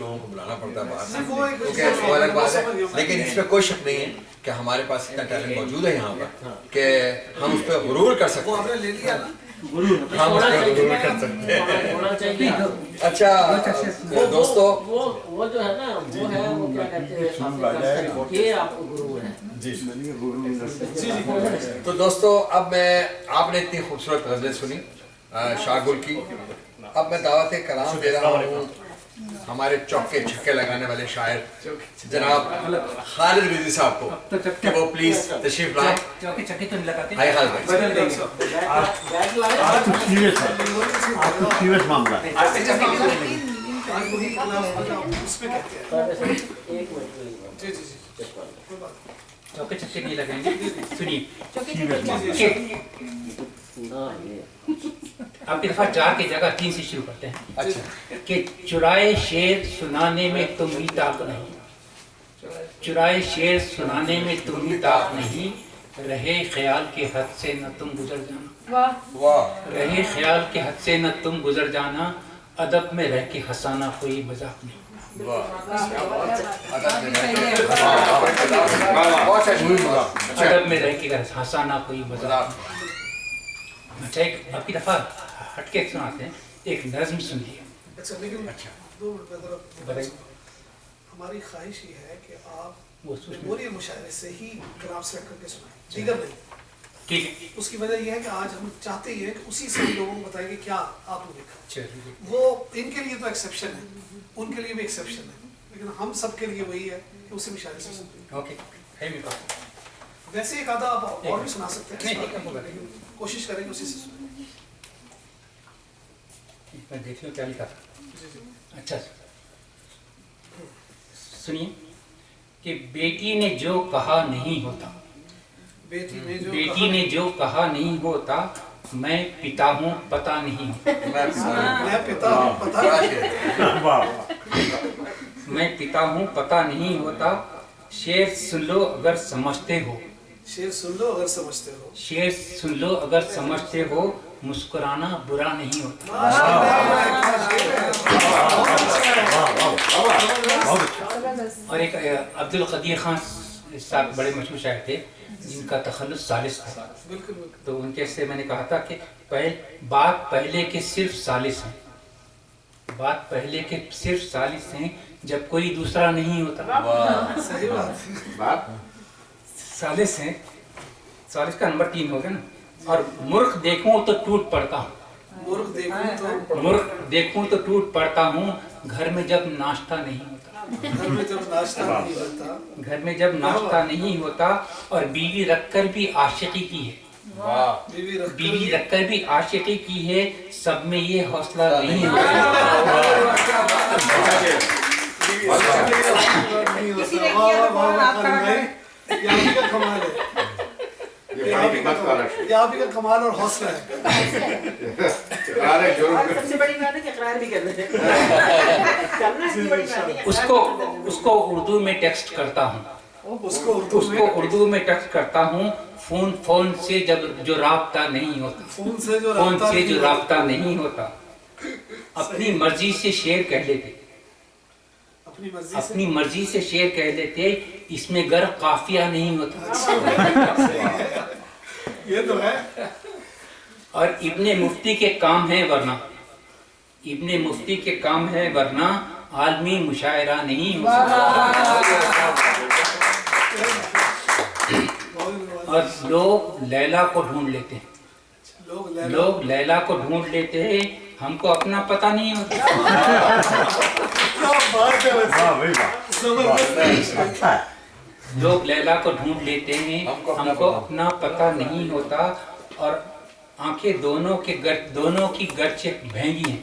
لوگوں کو بلانا پڑتا ہے باہر سے، وہ الگ بات ہے، لیکن اس میں کوئی شک نہیں ہے کہ ہمارے پاس اتنا ٹیلنٹ موجود ہے یہاں پر کہ ہم اس پہ غرور کر سکتے ہیں، ہم اس پہ غرور کر سکتے ہیں۔ اچھا دوستو، وہ جو ہے نا وہ ہے وہ کیا کہتے ہیں یہ آپ کو غرور ہے جی تو دوستو، اب میں آپ نے اتنی خوبصورت غزلیں سنی شاہ گل کی، اب میں دعوت کلام دے رہا ہوں ہمارے چوکے چھکے لگانے والے شاعر جناب خالد رضوی صاحب کو کہ وہ پلیز تشریف لائیں۔ چوکے چھکے تو نہیں لگاتے، ہائی خالد بھائی، آپ کو سیریس معاملہ ہے۔ چوکے چھکے نہیں لگائیں گے، سنیے آپ کی دفعہ 4 کی جگہ 3 سے شروع کرتے ہیں۔ اچھا، کہ چرائے شعر سنانے میں تم ہی طاق نہیں، چرائے شعر سنانے میں تم ہی طاق نہیں، رہے خیال کے حد سے نہ تم گزر جانا، واہ، رہے خیال کے حد سے نہ تم گزر جانا، ادب میں رہ کے ہنسانا کوئی مذاق نہیں، ادب میں رہ کے ہنسانا کوئی مذاق نہیں۔ اچھا، ایک آپ کی دفعہ ہٹ کے سناتے ہیں، ایک نظم سنیے۔ اچھا لیکن اچھا دو منٹ میں بتائیے، ہماری خواہش یہ ہے کہ آپ وہ سوچ میموری مشاعرے سے ہی کلام سلیکٹ کر کے سنائیں، دیگر نہیں۔ ٹھیک ہے، اس کی وجہ یہ ہے کہ آج ہم چاہتے ہی ہیں کہ اسی سے ہم لوگوں کو بتائیں کہ کیا آپ نے دیکھا۔ چلیے وہ ان کے لیے تو ایکسیپشن ہے، ان کے لیے بھی ایکسیپشن ہے، لیکن ہم سب کے لیے وہی ہے کہ اسی مشاعرے سے سنیں۔ اوکے، ہے میرے پاس ویسے ایک آدھا آپ اور بھی سنا سکتے ہیں، نہیں، لیکن کوشش کریں کہ اسی سے سنیں۔ میں دیکھ لوں کیا لکھا تھا۔ جی جی اچھا سنیے کہ بیٹی نے جو کہا نہیں ہوتا، بیٹی نے جو کہا نہیں ہوتا، میں پتا ہوں پتا نہیں ہوتا، میں پتا ہوں پتا میں پتا ہوں پتا نہیں ہوتا، شعر سن لو اگر سمجھتے ہو، شعر سن لو اگر سمجھتے ہو، شعر سن لو اگر سمجھتے ہو، مسکرانا برا نہیں ہوتا۔ اور ایک عبد القدیر خان صاحب بڑے مشہور شاعر تھے جن کا تخلص ثالث تھا، تو ان کے سے میں نے کہا تھا کہ بات پہلے کے صرف ثالث ہیں، بات پہلے کے صرف ثالث ہیں جب کوئی دوسرا نہیں ہوتا، صحیح بات، ثالث ہیں، ثالث کا نمبر 3 ہوگا نا۔ اور مرغ دیکھوں تو ٹوٹ پڑتا ہوں، مرغ دیکھوں تو ٹوٹ پڑتا ہوں، گھر میں جب ناشتہ نہیں ہوتا، گھر میں جب ناشتہ نہیں ہوتا، گھر میں جب ناشتہ نہیں ہوتا، اور بیوی رکھ کر بھی عاشقی کی ہے، بیوی رکھ کر بھی عاشقی کی ہے، سب میں یہ حوصلہ نہیں آپ کا کمال اور حوصلہ ہے۔ سب سے بڑی بات ہے کہ اقرار بھی کرنا ہے، کرنا ہے بڑی بات ہے۔ اس کو اردو میں ٹیکسٹ کرتا ہوں، اس کو اردو میں ٹیکسٹ کرتا ہوں، فون سے جو رابطہ نہیں ہوتا، فون سے جو رابطہ نہیں ہوتا، اپنی مرضی سے شعر کہہ لیتے، اپنی مرضی سے شعر کہہ لیتے، اس میں گر قافیہ نہیں ہوتا، یہ تو ہے۔ اور ابن مفتی کے کام ہے ورنہ، ابن مفتی کے کام ہے ورنہ، عالمی مشاعرہ نہیں ہوتا۔ اور لوگ لیلا کو ڈھونڈ لیتے ہیں، لوگ لیلا کو ڈھونڈ لیتے ہیں، ہم کو اپنا پتہ نہیں ہوتا، لوگ لیلا کو ڈھونڈ لیتے ہیں، ہم کو اپنا پتہ نہیں ہوتا، اور آنکھیں دونوں کی گرچہ بھینگی ہیں،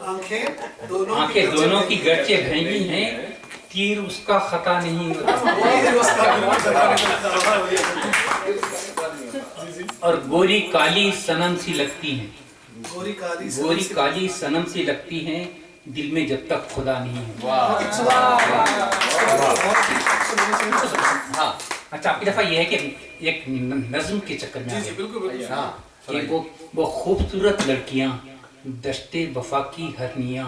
آنکھیں دونوں کی گرچہ بھینگی ہیں، تیر اس کا خطا نہیں ہوتا، اور گوری کالی صنم سی لگتی ہیں، گوری کالی صنم سی لگتی ہیں، دل میں جب تک خدا نہیں ہے۔ اچھا، آپ کی دفعہ یہ ہے کہ ایک نظم کے چکر میں آ گئے کہ وہ خوبصورت لڑکیاں دشتے وفا کی ہرنیاں،